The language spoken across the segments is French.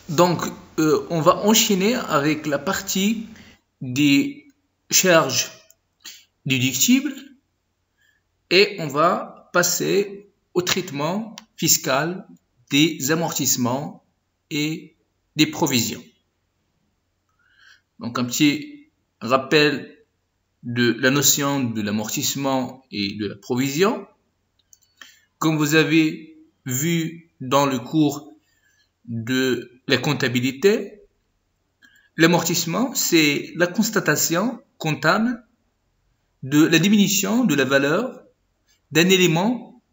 Donc, on va enchaîner avec la partie des charges déductibles et on va passer au traitement fiscal des amortissements et des provisions. Donc, un petit rappel de la notion de l'amortissement et de la provision. Comme vous avez vu dans le cours de la comptabilité, l'amortissement, c'est la constatation comptable de la diminution de la valeur d'un élément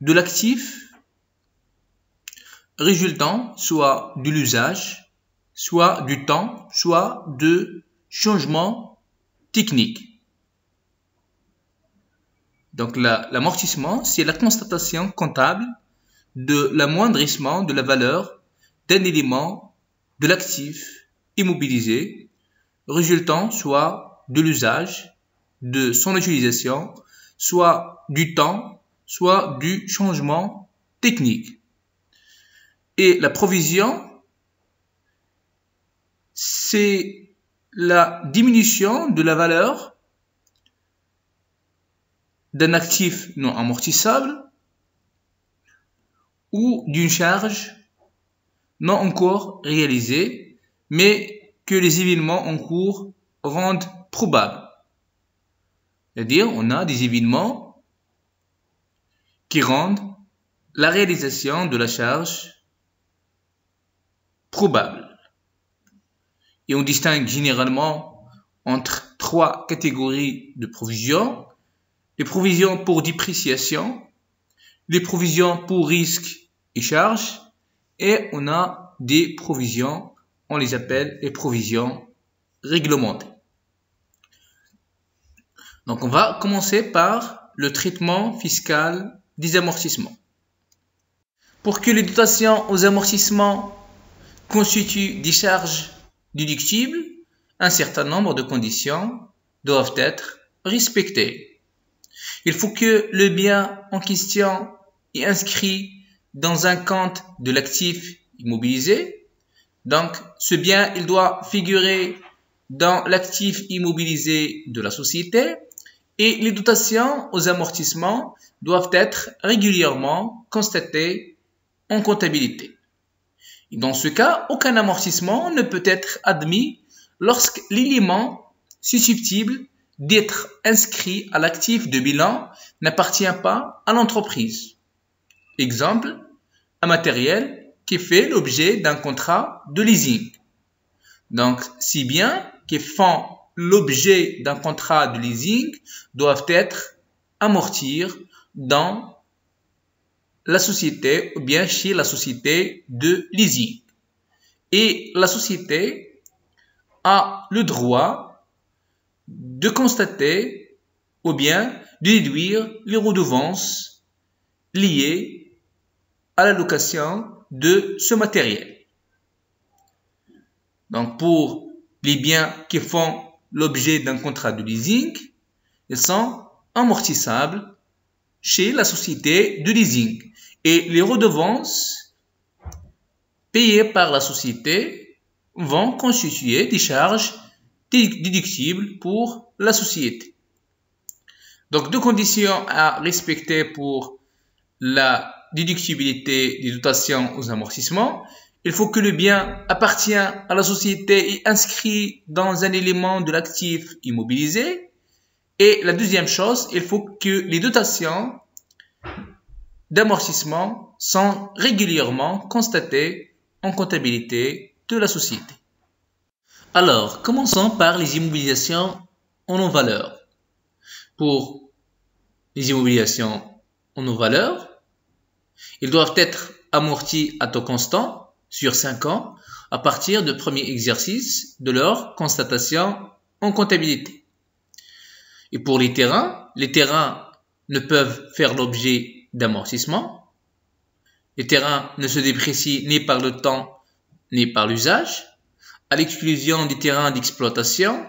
de l'actif résultant soit de l'usage, soit du temps, soit de changements techniques. Donc l'amortissement, c'est la constatation comptable de l'amoindrissement de la valeur d'un élément de l'actif immobilisé résultant soit de l'usage, de son utilisation, soit du temps, soit du changement technique. Et la provision, c'est la diminution de la valeur d'un actif non amortissable ou d'une charge non encore réalisée, mais que les événements en cours rendent probable. C'est-à-dire, on a des événements qui rendent la réalisation de la charge probable. Et on distingue généralement entre trois catégories de provisions. Les provisions pour dépréciation, les provisions pour risques et charges, et on a des provisions, on les appelle les provisions réglementées. Donc on va commencer par le traitement fiscal des amortissements. Pour que les dotations aux amortissements constituent des charges déductibles, un certain nombre de conditions doivent être respectées. Il faut que le bien en question est inscrit dans un compte de l'actif immobilisé. Donc, ce bien, il doit figurer dans l'actif immobilisé de la société et les dotations aux amortissements doivent être régulièrement constatées en comptabilité. Et dans ce cas, aucun amortissement ne peut être admis lorsque l'élément susceptible d'être inscrit à l'actif de bilan n'appartient pas à l'entreprise. Exemple, un matériel qui fait l'objet d'un contrat de leasing. Donc, si bien qui font l'objet d'un contrat de leasing doivent être amortis dans la société ou bien chez la société de leasing. Et la société a le droit de constater ou bien de déduire les redevances liées à la location de ce matériel. Donc, pour les biens qui font l'objet d'un contrat de leasing, ils sont amortissables chez la société de leasing. Et les redevances payées par la société vont constituer des charges déductibles pour la société. Donc, deux conditions à respecter pour la déductibilité des dotations aux amortissements. Il faut que le bien appartient à la société et inscrit dans un élément de l'actif immobilisé. Et la deuxième chose, il faut que les dotations d'amortissement sont régulièrement constatées en comptabilité de la société. Alors, commençons par les immobilisations en non-valeur. Pour les immobilisations en non-valeur, ils doivent être amortis à taux constant sur 5 ans à partir du premier exercice de leur constatation en comptabilité. Et pour les terrains ne peuvent faire l'objet d'amortissement. Les terrains ne se déprécient ni par le temps ni par l'usage, à l'exclusion des terrains d'exploitation,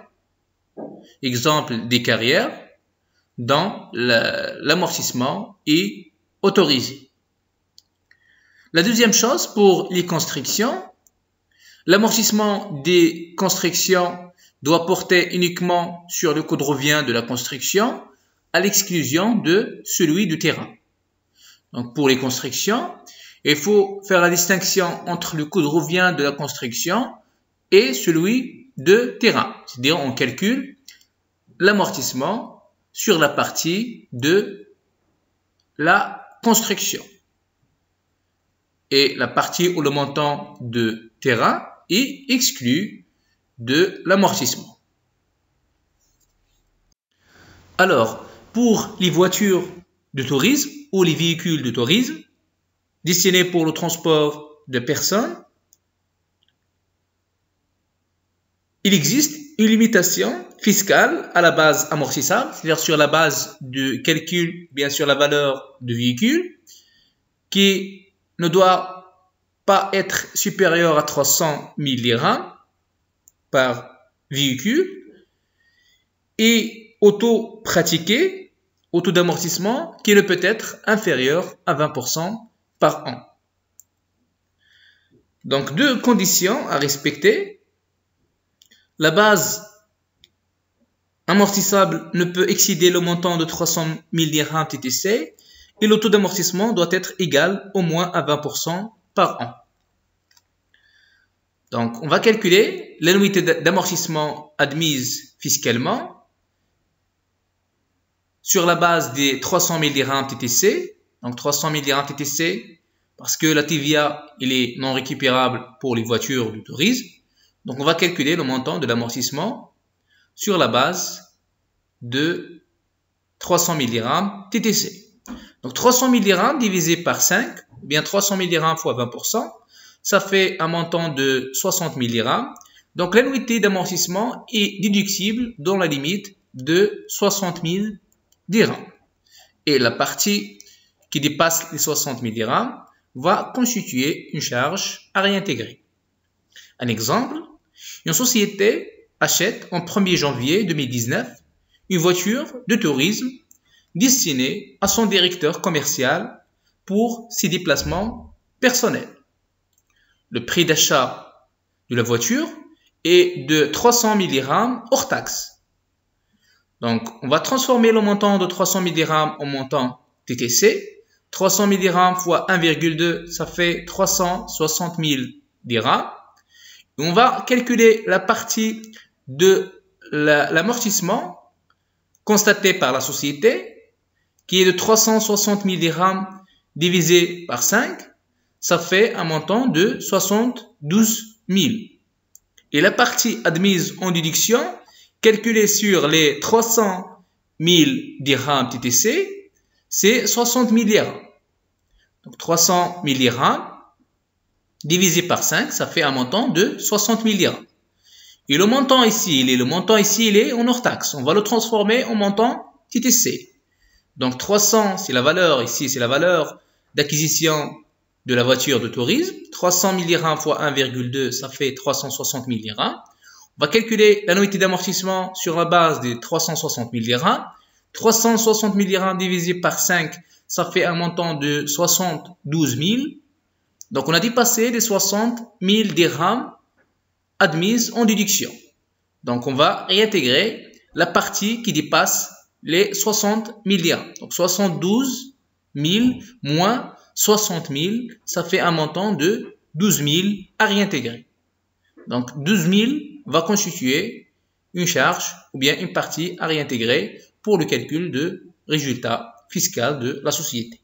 exemple des carrières, dont l'amortissement est autorisé. La deuxième chose, pour les constructions, L'amortissement des constructions doit porter uniquement sur le coût de revient de la construction à l'exclusion de celui du terrain. Donc pour les constructions, il faut faire la distinction entre le coût de revient de la construction et celui de terrain. C'est-à-dire on calcule l'amortissement sur la partie de la construction. Et la partie où le montant de terrain est exclu de l'amortissement. Alors, pour les voitures de tourisme ou les véhicules de tourisme destinés pour le transport de personnes, il existe une limitation fiscale à la base amortissable, c'est-à-dire sur la base de calcul, bien sûr, la valeur du véhicule, qui ne doit pas être supérieure à 300 000 dirhams par véhicule, et au taux pratiqué, au taux d'amortissement, qui ne peut être inférieur à 20% par an. Donc, deux conditions à respecter. La base amortissable ne peut excéder le montant de 300 000 dirhams TTC et le taux d'amortissement doit être égal au moins à 20% par an. Donc, on va calculer l'annuité d'amortissement admise fiscalement sur la base des 300 000 dirhams TTC. Donc, 300 000 dirhams TTC parce que la TVA, il est non récupérable pour les voitures du tourisme. Donc, on va calculer le montant de l'amortissement sur la base de 300 000 dirhams TTC. Donc, 300 000 dirhams divisé par 5, ou bien 300 000 dirhams fois 20%, ça fait un montant de 60 000 dirhams. Donc, l'annuité d'amortissement est déductible dans la limite de 60 000 dirhams. Et la partie qui dépasse les 60 000 dirhams va constituer une charge à réintégrer. Un exemple, une société achète en 1er janvier 2019 une voiture de tourisme destinée à son directeur commercial pour ses déplacements personnels. Le prix d'achat de la voiture est de 300 000 dirhams hors taxe. Donc, on va transformer le montant de 300 000 dirhams en montant TTC. 300 000 dirhams fois 1,2, ça fait 360 000 dirhams. On va calculer la partie de l'amortissement constaté par la société, qui est de 360 000 dirhams divisé par 5, ça fait un montant de 72 000. Et la partie admise en déduction, calculée sur les 300 000 dirhams TTC, c'est 60 000 dirhams. Donc 300 000 dirhams divisé par 5, ça fait un montant de 60 000 dirhams. Et le montant ici, il est en hors taxe. On va le transformer en montant TTC. Donc 300, c'est la valeur, ici c'est la valeur d'acquisition de la voiture de tourisme. 300 000 dirhams fois 1,2, ça fait 360 000 dirhams. On va calculer l'annuité d'amortissement sur la base des 360 000 dirhams. 360 000 dirhams divisé par 5, ça fait un montant de 72 000. Donc, on a dépassé les 60 000 dirhams admises en déduction. Donc, on va réintégrer la partie qui dépasse les 60 000 dirhams. Donc, 72 000 moins 60 000, ça fait un montant de 12 000 à réintégrer. Donc, 12 000 va constituer une charge ou bien une partie à réintégrer pour le calcul de résultat fiscal de la société.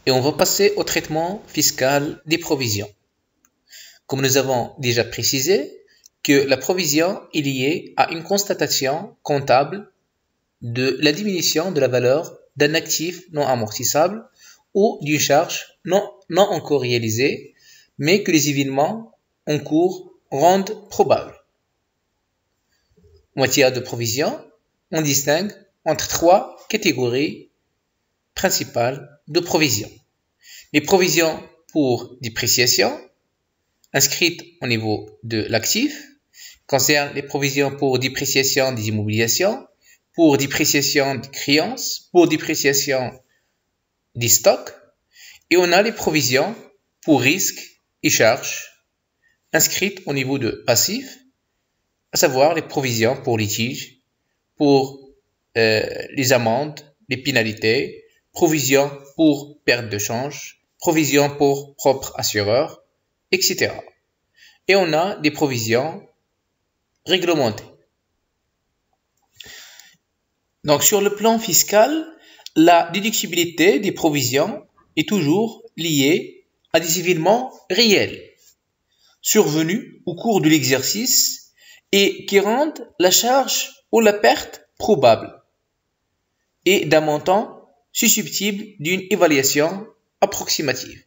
Et on va passer au traitement fiscal des provisions. Comme nous avons déjà précisé que la provision est liée à une constatation comptable de la diminution de la valeur d'un actif non amortissable ou d'une charge non encore réalisée, mais que les événements en cours rendent probable. En matière de provision, on distingue entre trois catégories principales de provisions. Les provisions pour dépréciation, inscrites au niveau de l'actif, concernent les provisions pour dépréciation des immobilisations, pour dépréciation des créances, pour dépréciation des stocks, et on a les provisions pour risques et charges inscrites au niveau de passif, à savoir les provisions pour litiges, pour les amendes, les pénalités, provisions pour perte de change, provisions pour propre assureur, etc. Et on a des provisions réglementées. Donc sur le plan fiscal, la déductibilité des provisions est toujours liée à des événements réels, survenus au cours de l'exercice et qui rendent la charge ou la perte probable et d'un montant susceptible d'une évaluation approximative.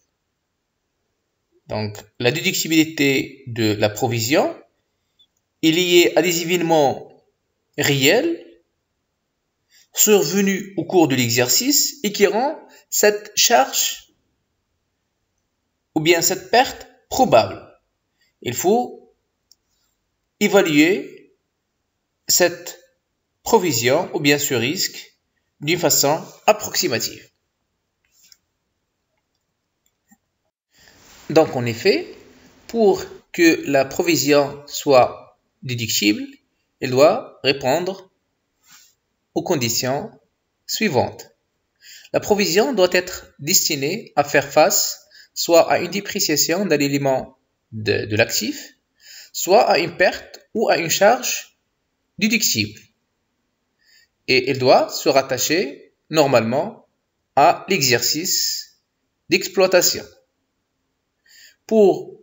Donc la déductibilité de la provision est liée à des événements réels survenus au cours de l'exercice et qui rend cette charge ou bien cette perte probable. Il faut évaluer cette provision ou bien ce risque d'une façon approximative. Donc en effet, pour que la provision soit déductible, elle doit répondre aux conditions suivantes. La provision doit être destinée à faire face soit à une dépréciation d'un élément de l'actif, soit à une perte ou à une charge déductible. Et elle doit se rattacher normalement à l'exercice d'exploitation. Pour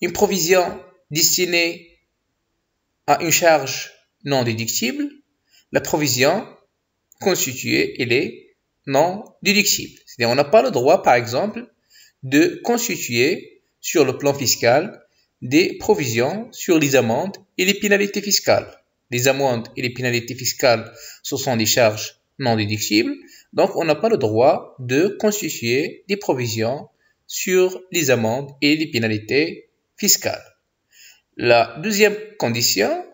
une provision destinée à une charge non déductible, la provision constituée, elle est non déductible. C'est-à-dire, on n'a pas le droit, par exemple, de constituer sur le plan fiscal des provisions sur les amendes et les pénalités fiscales. Les amendes et les pénalités fiscales, ce sont des charges non déductibles. Donc, on n'a pas le droit de constituer des provisions sur les amendes et les pénalités fiscales. La deuxième condition,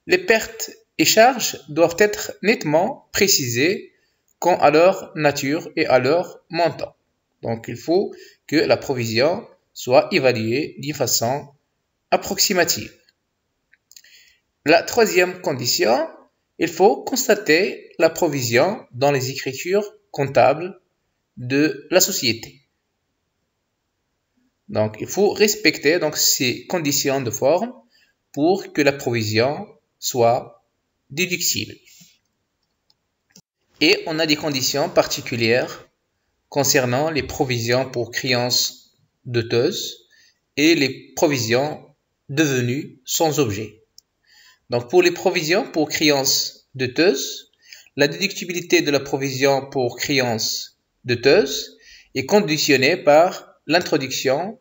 les pertes et charges doivent être nettement précisées quant à leur nature et à leur montant. Donc, il faut que la provision soit évaluée d'une façon approximative. La troisième condition, il faut constater la provision dans les écritures comptables de la société. Donc, il faut respecter donc ces conditions de forme pour que la provision soit déductible. Et on a des conditions particulières concernant les provisions pour créances douteuses et les provisions devenues sans objet. Donc, pour les provisions pour créances douteuses, la déductibilité de la provision pour créances douteuses est conditionnée par l'introduction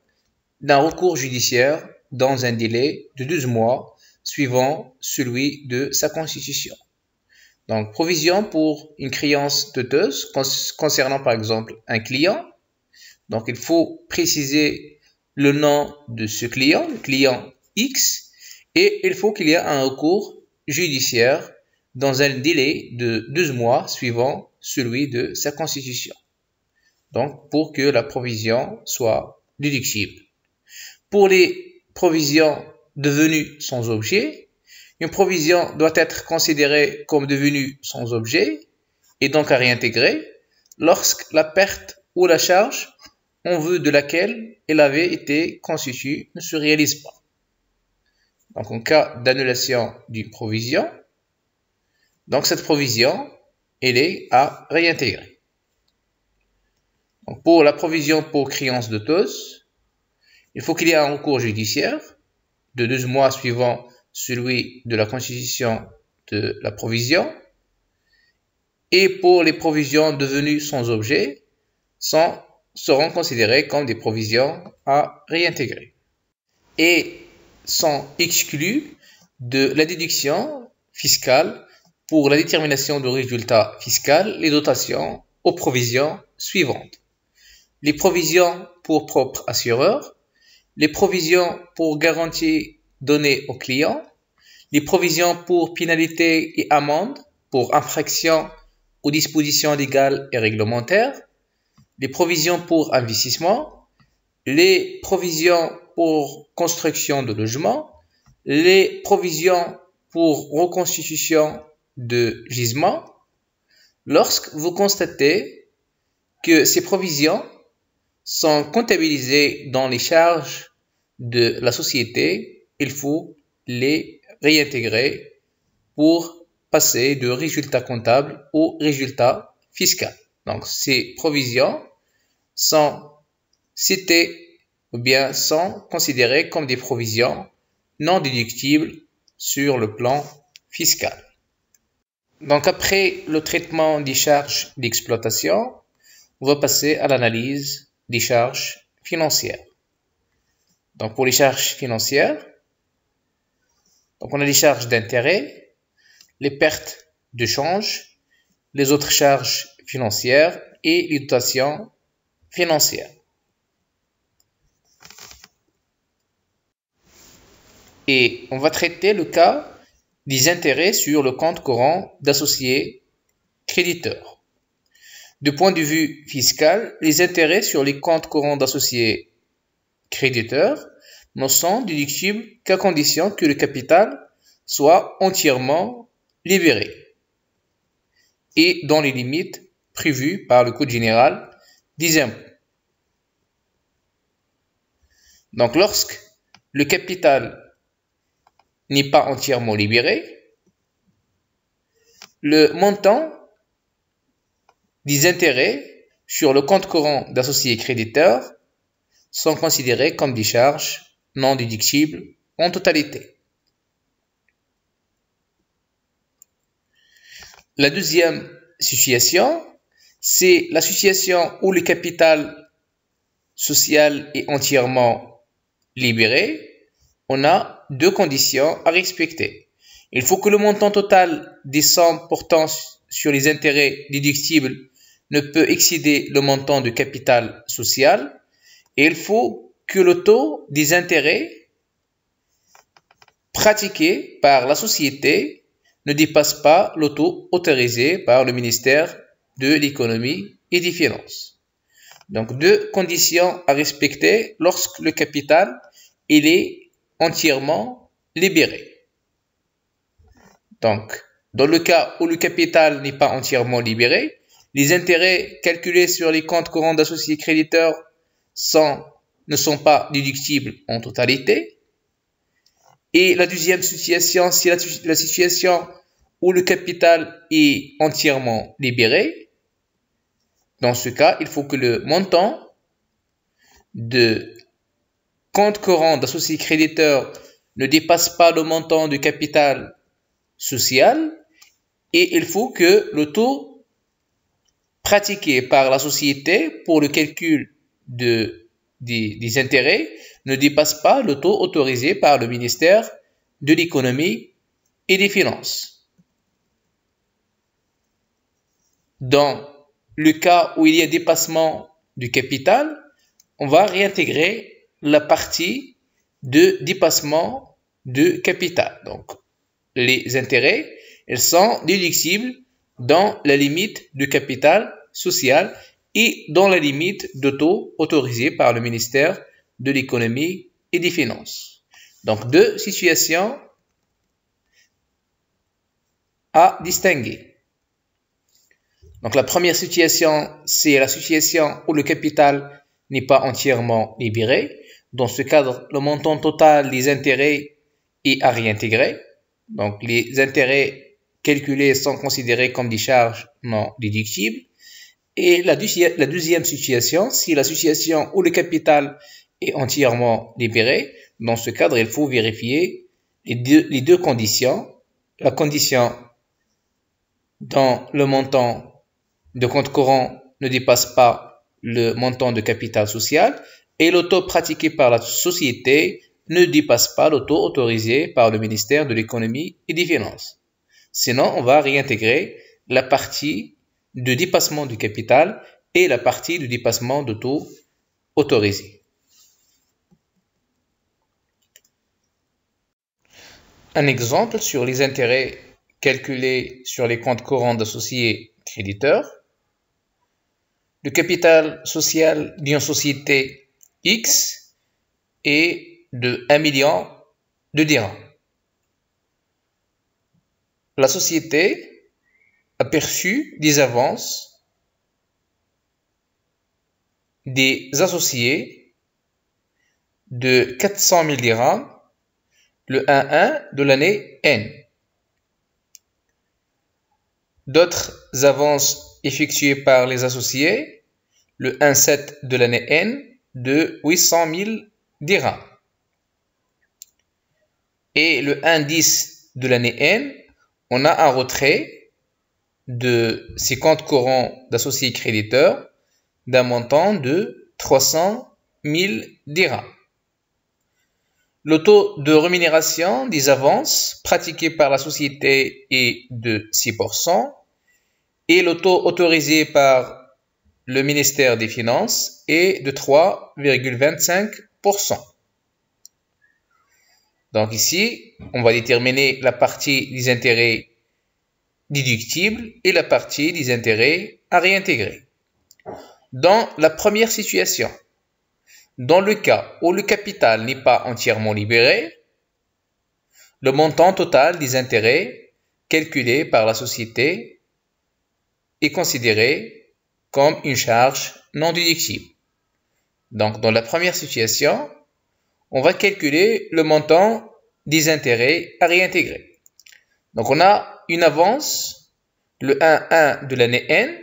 d'un recours judiciaire dans un délai de 12 mois suivant celui de sa constitution. Donc, provision pour une créance douteuse concernant par exemple un client. Donc, il faut préciser le nom de ce client, le client X, et il faut qu'il y ait un recours judiciaire dans un délai de 12 mois suivant celui de sa constitution. Donc, pour que la provision soit déductible. Pour les provisions devenues sans objet, une provision doit être considérée comme devenue sans objet et donc à réintégrer lorsque la perte ou la charge en vue de laquelle elle avait été constituée ne se réalise pas. Donc en cas d'annulation d'une provision, donc cette provision, elle est à réintégrer. Donc pour la provision pour créance douteuse, il faut qu'il y ait un recours judiciaire de 12 mois suivant celui de la constitution de la provision. Et pour les provisions devenues sans objet, seront considérées comme des provisions à réintégrer. Et sont exclues de la déduction fiscale pour la détermination du résultat fiscal les dotations aux provisions suivantes. Les provisions pour propre assureur, les provisions pour garantie donnée aux clients, les provisions pour pénalités et amendes pour infraction aux dispositions légales et réglementaires, les provisions pour investissement, les provisions pour construction de logements, les provisions pour reconstitution de gisements. Lorsque vous constatez que ces provisions sont comptabilisées dans les charges de la société, il faut les réintégrer pour passer de résultat comptable au résultat fiscal. Donc, ces provisions sont citées ou bien sont considérées comme des provisions non déductibles sur le plan fiscal. Donc, après le traitement des charges d'exploitation, on va passer à l'analyse des charges financières. Donc, pour les charges financières, donc on a les charges d'intérêt, les pertes de change, les autres charges financières et les dotations financières. Et on va traiter le cas des intérêts sur le compte courant d'associés créditeurs. Du point de vue fiscal, les intérêts sur les comptes courants d'associés créditeurs ne sont déductibles qu'à condition que le capital soit entièrement libéré et dans les limites prévues par le Code général des impôts. Donc, lorsque le capital n'est pas entièrement libéré, le montant des intérêts sur le compte courant d'associés créditeurs sont considérés comme des charges non déductibles en totalité. La deuxième situation, c'est la situation où le capital social est entièrement libéré. On a deux conditions à respecter. Il faut que le montant total des sommes portant sur les intérêts déductibles ne peut excéder le montant du capital social et il faut que le taux des intérêts pratiqués par la société ne dépasse pas le taux autorisé par le ministère de l'économie et des finances. Donc, deux conditions à respecter lorsque le capital il est entièrement libéré. Donc, dans le cas où le capital n'est pas entièrement libéré, les intérêts calculés sur les comptes courants d'associés créditeurs ne sont pas déductibles en totalité. Et la deuxième situation, c'est la situation où le capital est entièrement libéré. Dans ce cas, il faut que le montant de compte courant d'associés créditeurs ne dépasse pas le montant du capital social et il faut que le taux pratiqué par la société pour le calcul des intérêts ne dépasse pas le taux autorisé par le ministère de l'économie et des finances. Dans le cas où il y a dépassement du capital, on va réintégrer la partie de dépassement de capital. Donc, les intérêts, ils sont déductibles dans la limite du capital social et dans la limite de taux autorisé par le ministère de l'économie et des finances. Donc, deux situations à distinguer. Donc, la première situation, c'est la situation où le capital n'est pas entièrement libéré. Dans ce cadre, le montant total des intérêts est à réintégrer. Donc, les intérêts calculés sont considérés comme des charges non déductibles. Et la deuxième situation, c'est la situation où le capital est entièrement libéré. Dans ce cadre, il faut vérifier les deux conditions. La condition dont le montant de compte courant ne dépasse pas le montant de capital social et le taux pratiqué par la société ne dépasse pas le taux autorisé par le ministère de l'économie et des finances. Sinon, on va réintégrer la partie de dépassement du capital et la partie de dépassement de taux autorisé. Un exemple sur les intérêts calculés sur les comptes courants d'associés créditeurs. Le capital social d'une société X est de 1 million de dirhams. La société a perçu des avances des associés de 400 000 dirhams le 1-1 de l'année N. D'autres avances effectuées par les associés le 1-7 de l'année N de 800 000 dirhams. Et le 1-10 de l'année N, on a un retrait de ces comptes courants d'associés créditeurs d'un montant de 300 000 dirhams. Le taux de rémunération des avances pratiquées par la société est de 6% et le taux autorisé par le ministère des Finances est de 3,25%. Donc ici, on va déterminer la partie des intérêts déductibles et la partie des intérêts à réintégrer. Dans la première situation, dans le cas où le capital n'est pas entièrement libéré, le montant total des intérêts calculé par la société est considéré comme une charge non déductible. Donc, dans la première situation, on va calculer le montant des intérêts à réintégrer. Donc, on a une avance, le 1-1 de l'année N.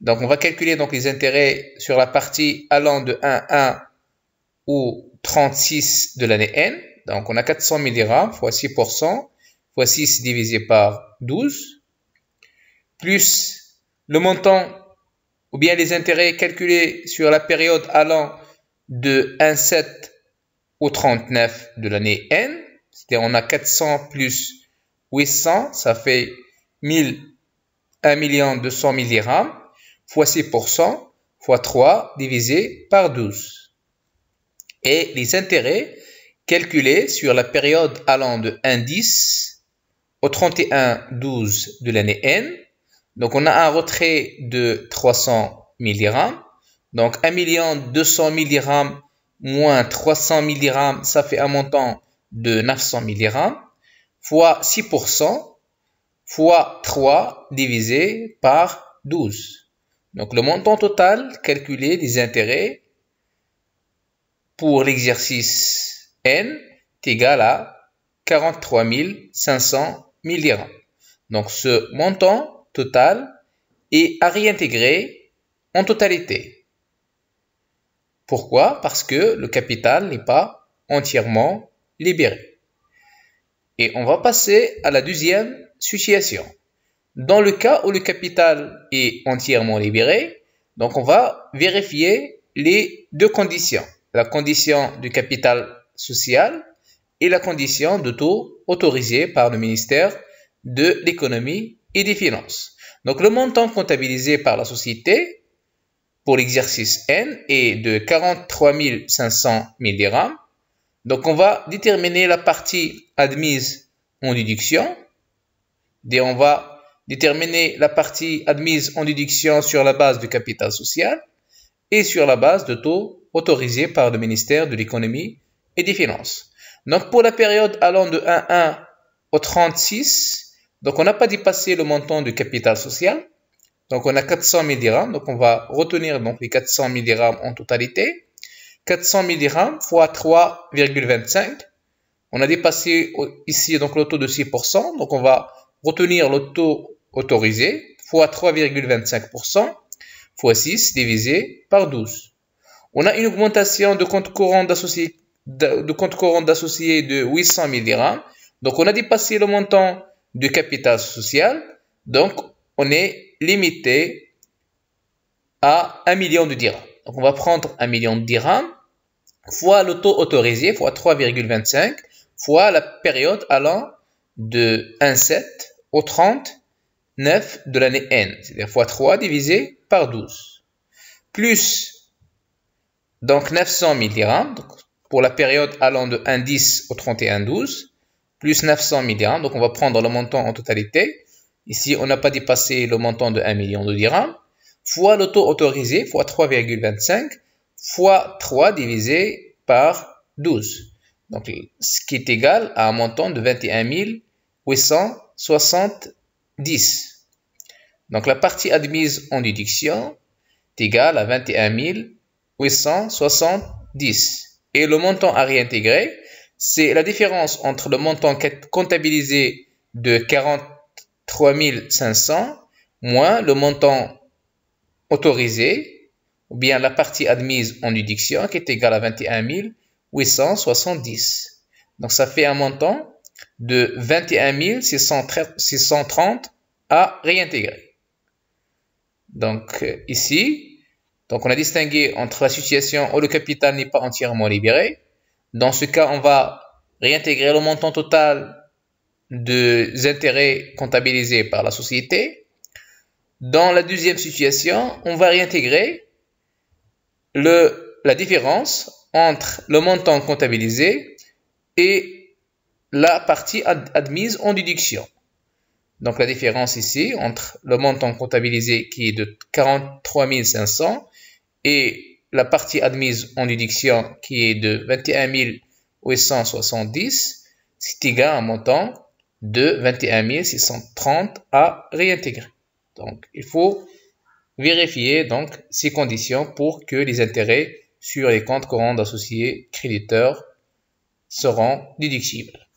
Donc, on va calculer donc les intérêts sur la partie allant de 1-1 au 36 de l'année N. Donc, on a 400 000 dirhams fois 6%, fois 6 divisé par 12, plus le montant ou bien les intérêts calculés sur la période allant de 1,7 au 39 de l'année N. C'est-à-dire on a 400 plus 800, ça fait 1 200 000 dirhams, fois 6%, fois 3 divisé par 12. Et les intérêts calculés sur la période allant de 1,10 au 31,12 de l'année N. Donc, on a un retrait de 300 000 dirhams. Donc, 1 200 000 dirhams moins 300 000 dirhams, ça fait un montant de 900 000 dirhams, fois 6%, fois 3 divisé par 12. Donc, le montant total calculé des intérêts pour l'exercice N est égal à 43 500 000 dirhams. Donc, ce montant total est à réintégrer en totalité. Pourquoi? Parce que le capital n'est pas entièrement libéré. Et on va passer à la deuxième situation. Dans le cas où le capital est entièrement libéré, donc on va vérifier les deux conditions. La condition du capital social et la condition de taux autorisé par le ministère de l'économie et des finances. Donc le montant comptabilisé par la société pour l'exercice N est de 43 500 000 dirhams. Donc on va déterminer la partie admise en déduction. Et on va déterminer la partie admise en déduction sur la base du capital social et sur la base de taux autorisés par le ministère de l'économie et des finances. Donc pour la période allant de 1,1 au 36, donc on n'a pas dépassé le montant du capital social. Donc on a 400 000 dirhams, donc on va retenir donc les 400 000 dirhams en totalité. 400 000 dirhams fois 3,25. On a dépassé ici donc le taux de 6%, donc on va retenir le taux autorisé fois 3,25% fois 6 divisé par 12. On a une augmentation de compte courant d'associé de 800 000 dirhams. Donc on a dépassé le montant du capital social. Donc on est limité à 1 million de dirhams. Donc on va prendre 1 million de dirhams fois le taux autorisé fois 3,25 fois la période allant de 1,7 au 39 de l'année N, c'est-à-dire fois 3 divisé par 12, plus donc 900 000 dirhams donc, pour la période allant de 1,10 au 31,12, plus 900 000 dirhams, donc on va prendre le montant en totalité. Ici, on n'a pas dépassé le montant de 1 million de dirhams, fois le taux autorisé, fois 3,25, fois 3 divisé par 12. Donc, ce qui est égal à un montant de 21 870. Donc, la partie admise en déduction est égale à 21 870. Et le montant à réintégrer, c'est la différence entre le montant comptabilisé de 43 500 moins le montant autorisé, ou bien la partie admise en déduction qui est égale à 21 870. Donc, ça fait un montant de 21 630 à réintégrer. Donc, ici, on a distingué entre la situation où le capital n'est pas entièrement libéré. Dans ce cas, on va réintégrer le montant total des intérêts comptabilisés par la société. Dans la deuxième situation, on va réintégrer la différence entre le montant comptabilisé et la partie admise en déduction. Donc, la différence ici entre le montant comptabilisé qui est de 43 500 et la partie admise en déduction qui est de 21 870, c'est égal à un montant de 21 630 à réintégrer. Donc, il faut vérifier donc ces conditions pour que les intérêts sur les comptes courants d'associés créditeurs seront déductibles.